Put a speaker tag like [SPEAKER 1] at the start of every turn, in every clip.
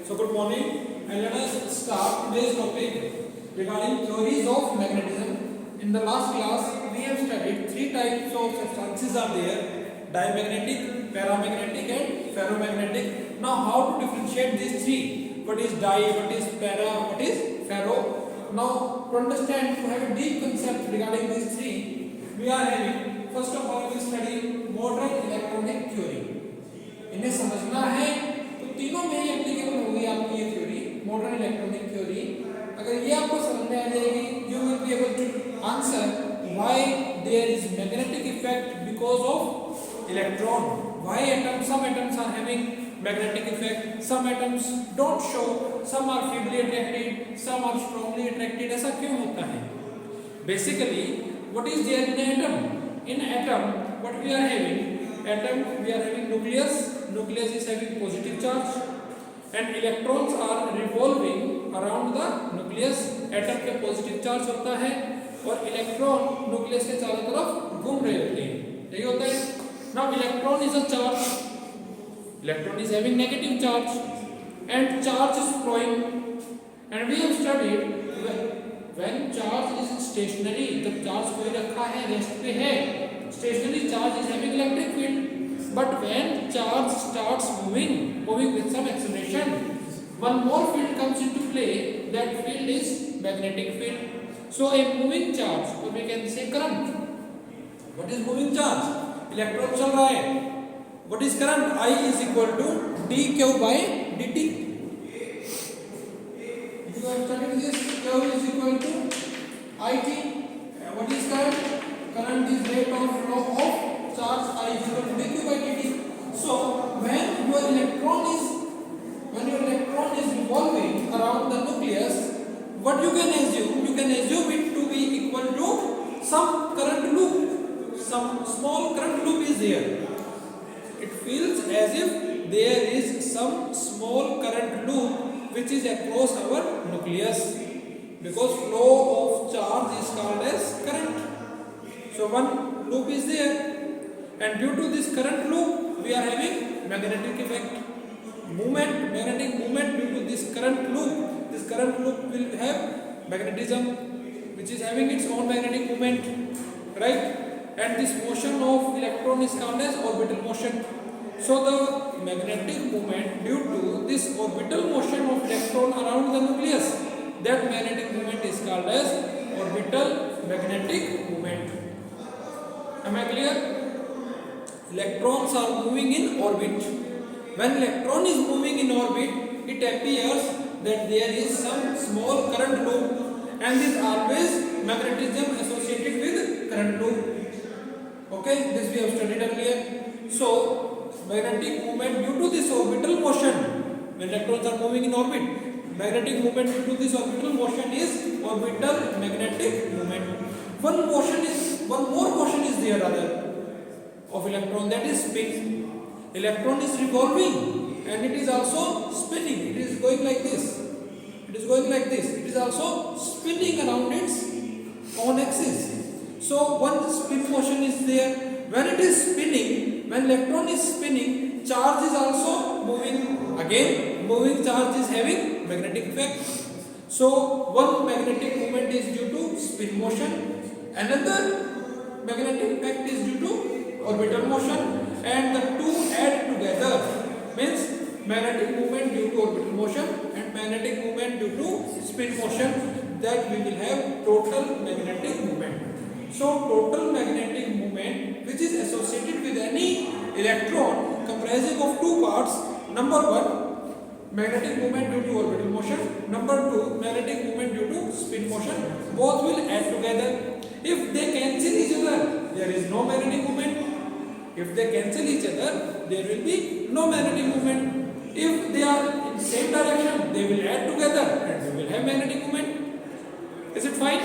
[SPEAKER 1] So good morning, and let us start today's topic regarding theories of magnetism. In the last class, we have studied three types of substances are there: diamagnetic, paramagnetic, and ferromagnetic. Now, how to differentiate these three? What is di? What is para? What is ferro? Now, to understand, to have a deep concept regarding these three, we are having first of all we study modern electronic theory. इन्हें समझना है तो तीनों में ही applicable होगी आपकी ये theory, modern electronic theory. अगर ये आपको समझ में आ जाएगी, you will be able to answer why there is magnetic effect because of electron, why atoms, some atoms are having magnetic effect, some atoms don't show, some are feebly attracted, some are strongly attracted. ऐसा क्यों होता है? Basically, what is there in an atom? In atom, what we are having? Atom, we are having nucleus. Nucleus is having positive charge, and electrons are revolving around the nucleus. Atom पे positive charge होता है और electron nucleus के चारों तरफ घूम रहे होते हैं, यही होता है. Now, electron is a charge. Electron is having negative charge and charge is flowing, and we have studied when charge is stationary, जब charge कोई रखा है रेस्ट पे है, stationary charge is having electric field, but when charge starts moving with some acceleration, one more field comes into play. That field is magnetic field. So a moving charge, or we can say current. What is moving charge? Electron चल रहा है. What is current? I is equal to dq by dt. You have studied this. Q is equal to it. What is current? Current is rate of flow of charge. I is equal to dq by dt. So when your electron is revolving around the nucleus, what you can assume? You can assume it to be equal to some current loop. Some small current loop is there. It feels as if there is some small current loop which is across our nucleus, because flow of charge is called as current. So one loop is there, and due to this current loop we are having magnetic effect, magnetic movement due to this current loop. This current loop will have magnetism which is having its own magnetic movement, right? And this motion of electron is called as orbital motion. So the magnetic movement due to this orbital motion of electron around the nucleus, that magnetic movement is called as orbital magnetic movement. Am I clear? Electrons are moving in orbit. When electron is moving in orbit, it appears that there is some small current loop, and is always magnetism associated with current loop. Okay, this we have studied earlier. So magnetic movement due to this orbital motion, when electrons are moving in orbit, magnetic movement due to this orbital motion is orbital magnetic movement. One more motion is there rather of electron, that is spin. Electron is revolving and it is also spinning. It is going like this. It is going like this. It is also spinning around its own axis. So one spin motion is there. When it is spinning, when electron is spinning, charge is also moving. Again, moving charge is having magnetic effect. So one magnetic movement is due to spin motion, another magnetic effect is due to orbital motion, and the two add together means magnetic movement due to orbital motion and magnetic movement due to spin motion. That we will have total magnetic movement. So total magnetic movement which is associated with any electron comprising of two parts. Number one, magnetic movement due to orbital motion. Number two, magnetic movement due to spin motion. Both will add together. If they cancel each other, there is no magnetic movement. If they cancel each other, there will be no magnetic movement. If they are in same direction, they will add together and we will have magnetic movement. Is it fine?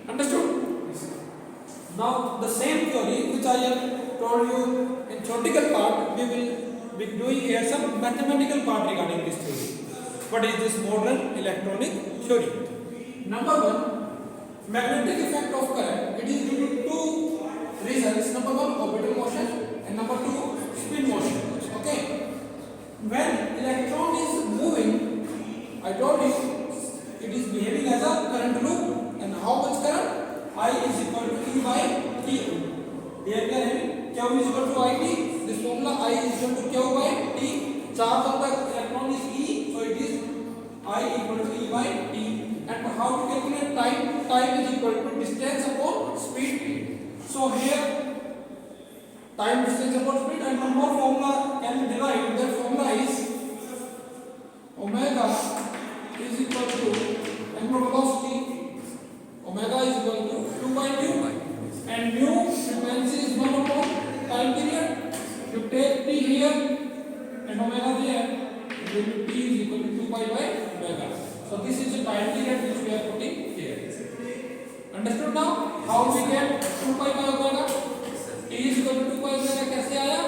[SPEAKER 1] Understood? Now the same theory which I have told you in theoretical part, we will be doing here some mathematical part regarding this theory. What is this modern electronic theory? Number one, magnetic effect of current. It is due to two reasons. Number one, orbital motion, and number two, spin motion. Okay. when electron is moving, I told you it is behaving as a current loop, and how much current? I is equal to E by T. Here we are having Q is equal to IT. This formula I is equal to Q by T. Charge of the electron is E, so it is I equal to E by T. And how to calculate time? Time is equal to distance upon speed. So here time, distance upon speed, and one more formula can be derived. That formula is omega is equal to angular velocity. Omega is equal to 2 by mu, and mu frequency is 1 upon time period. You take t here and omega there, then t is equal to 2 pi by omega. So this is the time period which we are putting here. Understood now? How we get 2 pi by omega? T is equal to 2 pi omega कैसे आया?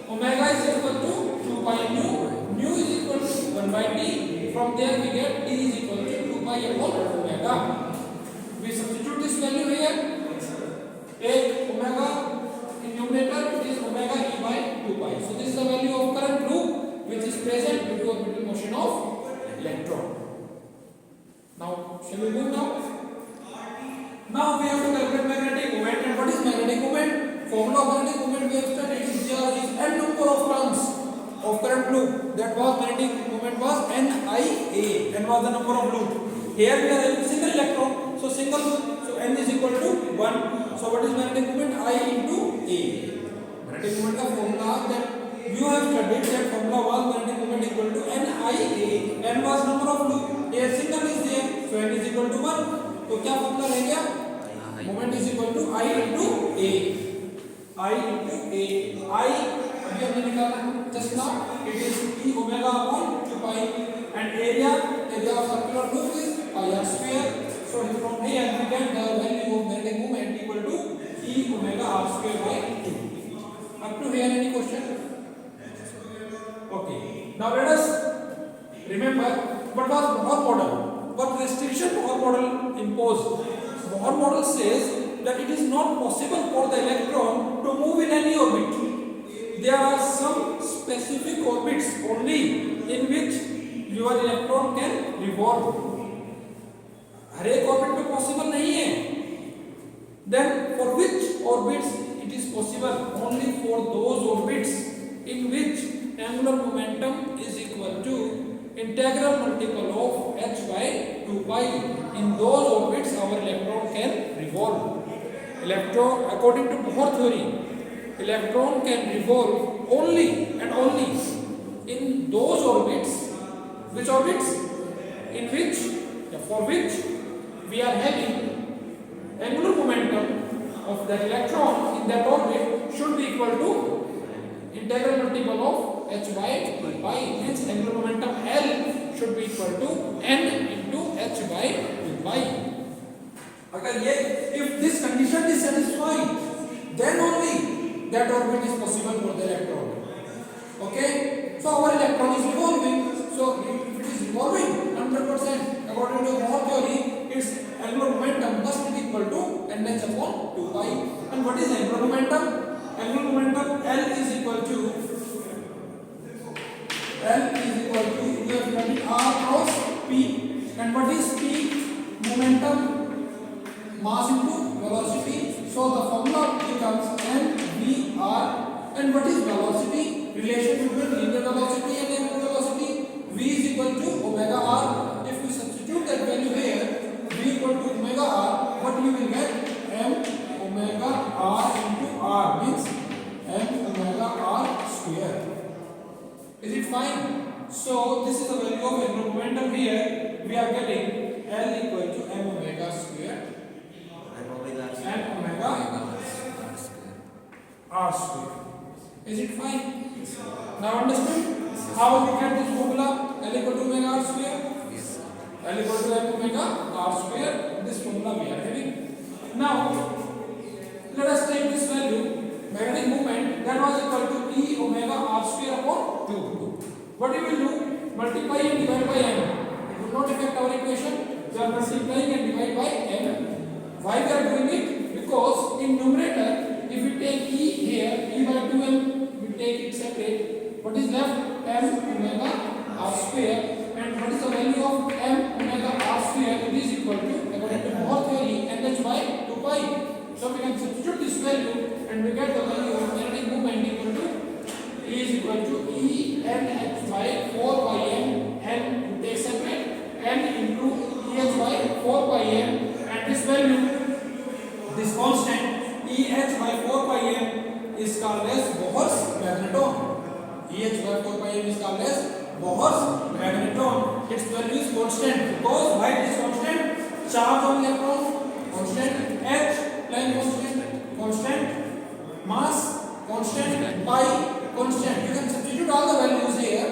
[SPEAKER 1] Omega is equal to 2 pi mu. Mu is equal to 1 by t. From there we get t is equal to 2 pi upon omega. We substitute this value here. Take omega in numerator, it is omega e by 2 pi. So this is the value of current loop which is present due to orbital motion of electron. Now, shall we move now? Now we have to calculate magnetic moment. And what is magnetic moment? Formula of magnetic moment we have studied is there is n number of turns of current loop. That was magnetic moment was NIA. N was the number of loop. Here we are having single electron, so single loop. So n is equal to 1. So what is magnetic moment? I into A. Magnetic moment का formula that you have studied, that formula was magnetic moment equal to NIA. N was number of loop. A single is there, so n is equal to 1. तो क्या formula रह गया? Moment is equal to I into A. I into A. I अभी हमने निकाला just now. It is E omega upon 2 pi, and area of circular loop is pi r square. So from here we get the value of magnetic moment equal to E omega r square by 2. Up to here any question? Okay. Now let us remember what was Bohr model. What restriction Bohr model imposed? Bohr model says that it is not possible for the electron to move in any orbit. There are some specific orbits only in which your electron can revolve. हर एक orbit में possible नहीं है. Then for which orbits it is possible? Only for those orbits in which angular momentum is equal to integral multiple of h by 2 pi. In those orbits our electron can revolve. Electron, according to Bohr theory, electron can revolve only and only in those orbits. Which orbits? In which, for which we are having angular momentum of the electron in that orbit should be equal to integral multiple of h by 2 pi. Hence angular momentum L should be equal to n into h by 2 pi. अगर ये if this condition is satisfied, then only that orbit is possible for the electron. Okay, so our electron is revolving. So if it is revolving 100% according to Bohr theory, its angular momentum must be equal to nh upon 2 pi. And what is angular momentum? Angular momentum L is equal to we have studied R cross P. And what is P? Momentum mass into velocity. So the formula becomes mvr. And what is velocity? Relation between linear velocity and angular velocity. V is equal to omega r. If we substitute that value here, V equal to omega r, what you will get? M omega r into r means m omega r square. Is it fine? So this is the value of angular momentum here. We are getting L equal to m omega square. M omega r square. Is it fine? Now understood how we get this formula? L equal to omega r square. L equal to m omega r square. This formula we are having. Now let us take this value, magnetic moment, that was equal to E omega r square upon 2. What we will do? Multiply and divide by m. It will not affect our equation. We are multiplying and divide by m. Why we are doing it? Because in numerator, if we take E here, E by 2m, we take it separate. What is left? m omega r square. And what is the value of m omega r square? It is equal to, according to Bohr theory, nh by 2 pi. So we can substitute this value and we get the value of magnetic moment equal to E is equal to E nh by 4 pi m. N take separate, n into Eh by 4 pi m, and this value, this constant Eh by 4 pi m is called as Bohr's magneton. Eh by 4 pi m is called as Bohr's magneton. Its value is constant because why it is constant? Charge on electron constant, H Planck constant, mass constant, pi constant. You can substitute all the values here.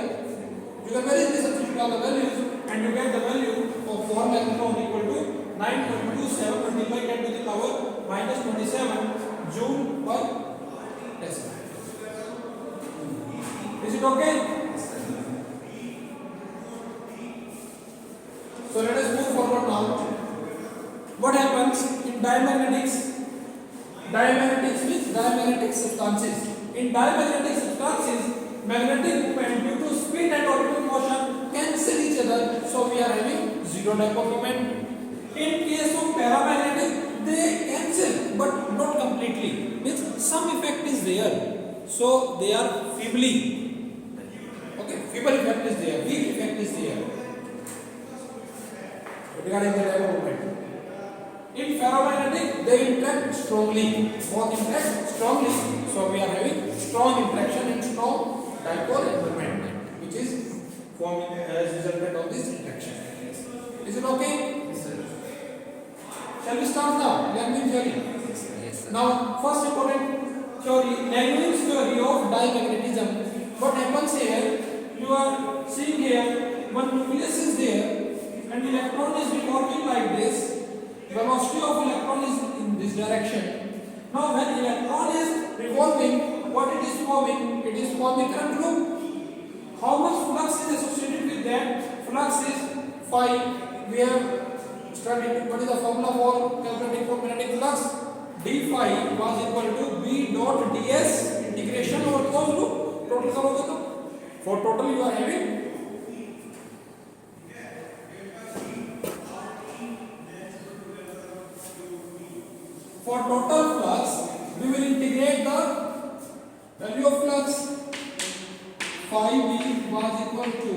[SPEAKER 1] You can very easily substitute all the values and you get the value of Bohr magneton equal to 9.2725 10 to the power minus 27 joule per Tesla. Is it okay? So let us move forward now. What happens in diamagnetics? Diamagnetics means diamagnetic substances. In diamagnetic substances, magnetic moment due to spin and orbital motion cancel each other, so we are having zero dipole moment. In case of paramagnetic, they cancel but not completely. Means some effect is there, so they are feebly. Okay, feeble effect is there, weak effect is there regarding the dipole moment. In ferromagnetic, they interact strongly. Both interact strongly, so we are having strong interaction and strong dipole moment, which is forming as a result of this interaction. Is it okay?
[SPEAKER 2] Yes, sir.
[SPEAKER 1] Shall we start now? Langmuir's theory.
[SPEAKER 2] Yes, sir.
[SPEAKER 1] Now, first important theory, Langmuir's theory of dimagnetism. What happens here? You are seeing here one nucleus is there, and the electron is revolving like this. Velocity of electron is in this direction. Now, when electron is revolving, what it is forming? It is forming current loop. How much flux is associated with that? Flux is phi. We have studied what is the formula for calculating for magnetic flux. D phi was equal to B dot ds integration over closed loop. Total करोगे तो for total you are having for total flux we will integrate the value of flux. Phi b was equal to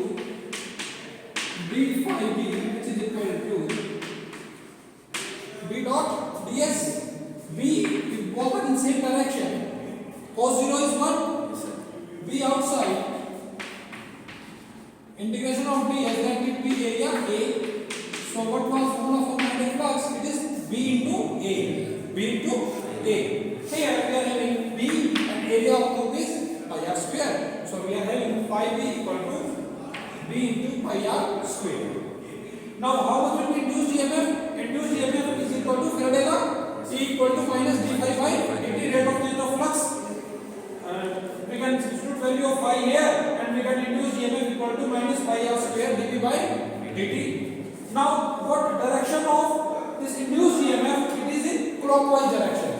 [SPEAKER 1] d phi b, which is equal to b dot ds. B is both in same direction. Cos 0 is 1. B outside. Integration of d as that it be area A. So what was formula for magnetic flux? It is B into A. B into A. Here we are having B and area of loop is pi r square. So we are having phi b equal to B into pi r square. Now how much will be induced EMF? Induced EMF is equal to Faraday law. E equal to minus d phi by dt, rate of change of flux. We can substitute value of phi here and we get induced EMF equal to minus pi r square dV by dt. Now what direction of this induced EMF? It is in clockwise direction.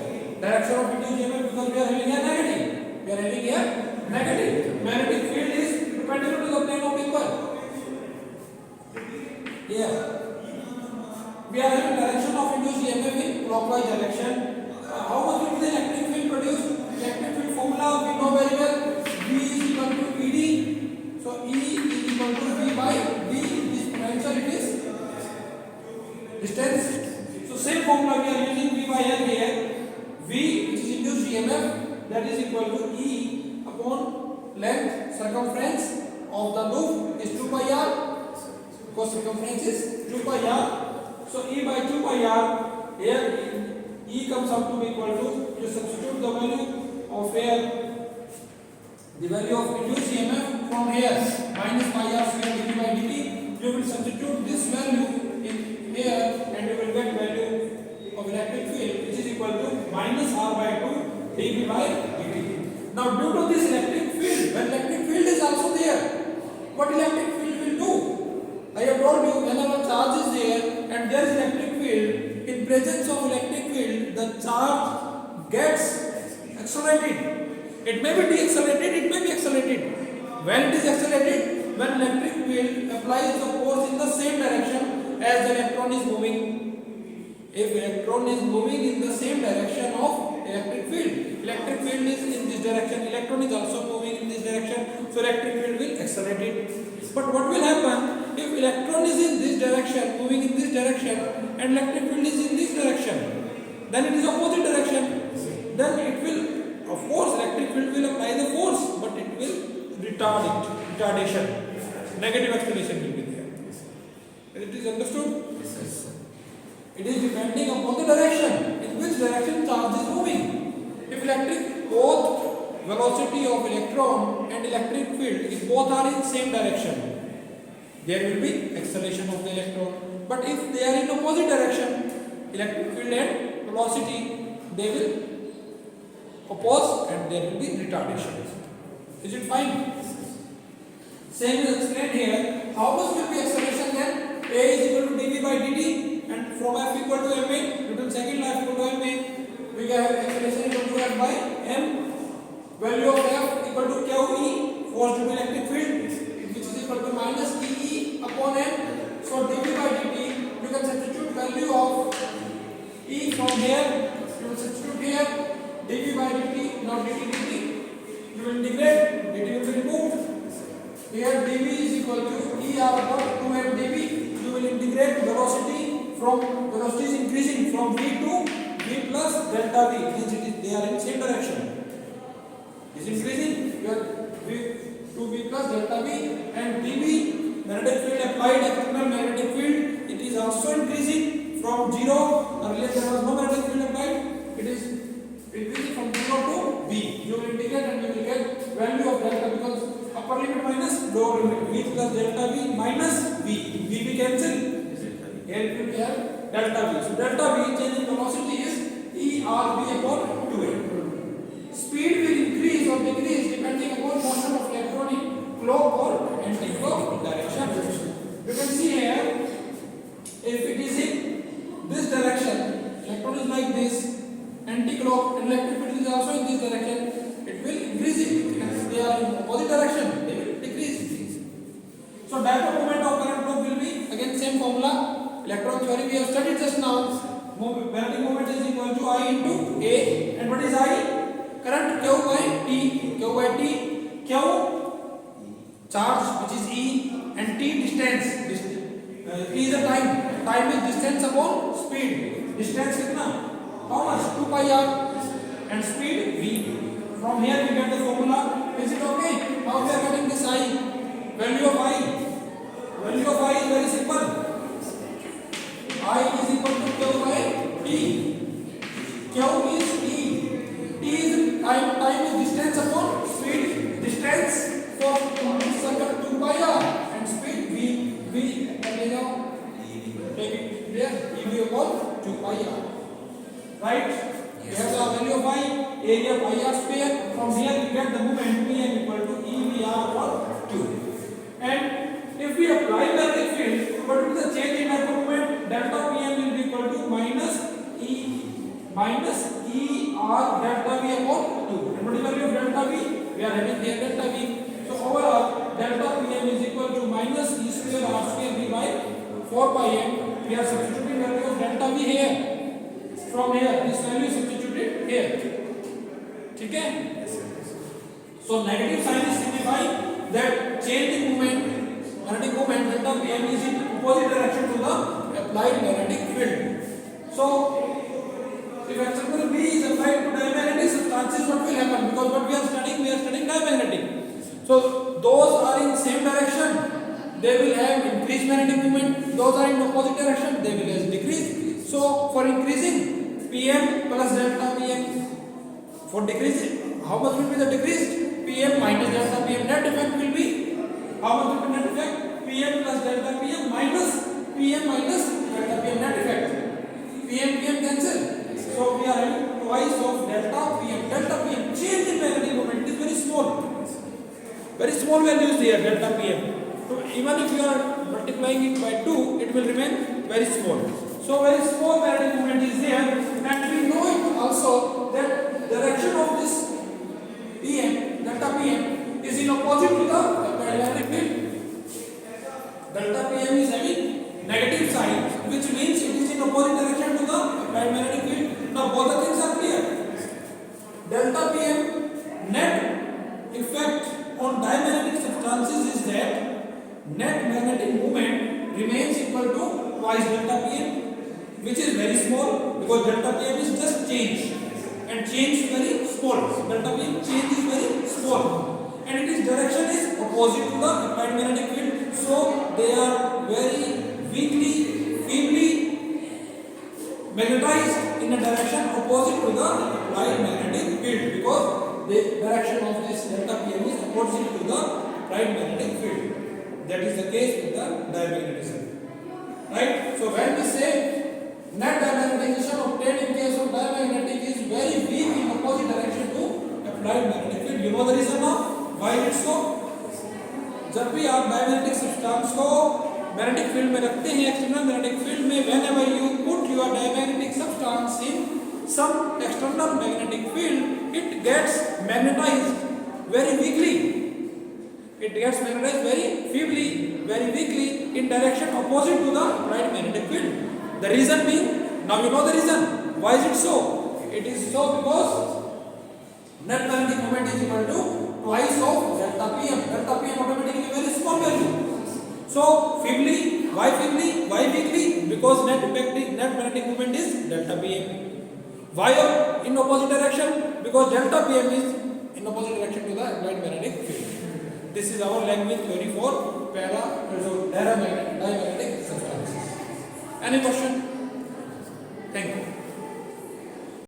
[SPEAKER 1] Direction of induced EMF, because we are having a negative. We are having a negative. Magnetic field is perpendicular to the plane of paper. Here we are having direction of induced EMF in clockwise direction. How much will be the electric field produced? Electric field formula we know very well. V is equal to Ed. So E is equal to V by D. This potential, it is distance. So same formula we are using, V by L here. V, which is induced EMF, that is equal to E upon length, circumference of the loop is 2 pi r, because circumference is 2 pi r. So E by 2 pi r, here E comes up to be equal to, you substitute the value of here, the value of induced EMF from here, minus pi r square dV by dt. You will substitute this value in here and you will get value of electric field, which is equal to minus r by 2 dV by dt. Now due to this electric field, when electric field is also there, what electric field will do? I have told you, whenever charge is there and there is electric field, in presence of electric field, the charge gets accelerated. It may be deaccelerated, it may be accelerated. when it is accelerated, when electric field applies the force in the same direction as the electron is moving. If electron is moving in the same direction of electric field is in this direction, electron is also moving in this direction, so electric field will accelerate it. But what will happen if electron is in this direction, moving in this direction, and electric field is in this direction? Then it is opposite direction. Then it will, of course, electric field will apply the force, but it will retard it. Retardation. Negative acceleration will be there. It is understood? It is depending upon the direction. In which direction charge is moving. If both velocity of electron and electric field, if both are in same direction, there will be acceleration of the electron. But if they are in opposite direction, electric field and velocity, they will oppose and there will be retardation. Is it fine? Same is explained here. How much will be acceleration then? A is equal to dv by dt. And from f equal to ma, Newton's second law equal to ma, we can have acceleration equal to f by m. Value of f equal to qe, force due to electric field, which is equal to minus e upon m. So dv by dt, you can substitute value of e from here. You will substitute here dv by dt, not dt. You will integrate, dt will be removed. Here dv is equal to e r upon 2m dv. You will integrate velocity. Velocity is increasing from v to v plus delta v. Means they are in same direction. Is increasing. V to v plus delta v, and dv, magnetic field applied, external magnetic field, it is also increasing from 0. Earlier there was no magnetic field applied. It is increasing from 0 to v. You will integrate and you will get value of delta, because upper limit minus lower limit, v plus delta v minus v. V cancel. Here it will be delta v. So delta v, change in velocity, is e r v upon 2a. Speed will increase or decrease depending upon motion of electron in clock or anti-clock direction. You can see here, if it is in this direction, electron is like this, anti-clock, and electric field is also in this direction, it will increase it. And if they are in opposite direction, they will decrease. So dipole moment of current flow will be again same formula. Electron theory we have studied just now. Magnetic moment is equal to I into A, and what is I? Current Q by T. Q by T. Q charge, which is E, and T distance. T is the time. Time is distance upon speed. Distance kitna? How much? 2 pi r. And speed v. From here we get the formula. Is it okay? How we are getting this I? Value of I. Value of I is very simple. I is equal to Q by T. Q is E. T is time. Time is distance upon speed. Distance for circle 2 pi r, and speed v. V. Take it there. EV upon 2 pi r. Right? We have the value of I. Area of I r square. From here we get the moment Pm equal to EVR upon 2. And if we apply magnetic field, what will be the change in dipole moment? Delta Pm will be equal to minus E R delta V upon 2. And what is the value of delta V? We are having here delta V. So overall, delta Pm is equal to minus E square R square V by 4 pi m. We are substituting value of delta V here. From here, this value is substituted here. Okay? So negative sign is signifying that change in movement, magnetic moment, delta Pm is in opposite direction to the applied magnetic field. So if example B is applied to diamagnetic substances, what will happen? Because what we are studying diamagnetic. So those are in same direction, they will have increased magnetic moment. Those are in opposite direction, they will have decreased. So for increasing, Pm plus delta Pm. For decreasing, how much will be the decreased? Pm minus delta Pm. Net effect will be, how much will be net effect? Pm plus delta Pm minus delta Pm. Net effect. Pm cancel. So we are having twice of delta Pm. Delta Pm, change in magnetic moment is very small. Very small values here, delta Pm. So even if you are multiplying it by 2, it will remain very small. So very small magnetic moment is there, and we know it also that direction of this Pm, delta Pm, is in opposite opposite to the applied magnetic field. Delta Pm is having negative sign, which means it is in opposite direction to the applied magnetic field. Now both the things are clear. Delta Pm net effect on dimagnetic substances is that net magnetic moment remains equal to twice delta Pm, which is very small because delta Pm is just change, and change is very small. Delta Pm change is very small, and its direction is opposite to the applied magnetic field. So they are very weakly, feebly magnetized in a direction opposite to the applied magnetic field because the direction of this delta Pm is opposite to the applied magnetic field. That is the case with the diamagnetism. Right? So when we say net dimagnetization obtained in case of diamagnetic is very weak in opposite direction to applied magnetic field. You know the reason now? Why it so? जब भी आप diamagnetic substance को magnetic field में रखते हैं, external magnetic field में, whenever you put your diamagnetic substance in some external magnetic field, it gets magnetized very weakly. It gets magnetized very feebly, very weakly in direction opposite to the applied magnetic field. The reason being, now you know the reason. Why is it so? It is so because net magnetic moment is equal to twice of delta Pm. Delta Pm automatically very small value. So feebly, why feebly? Why weakly? Because net magnetic moment is delta Pm. Why in opposite direction? Because delta Pm is in opposite direction to the applied magnetic field. This is our language theory for diamagnetic substances. Any question?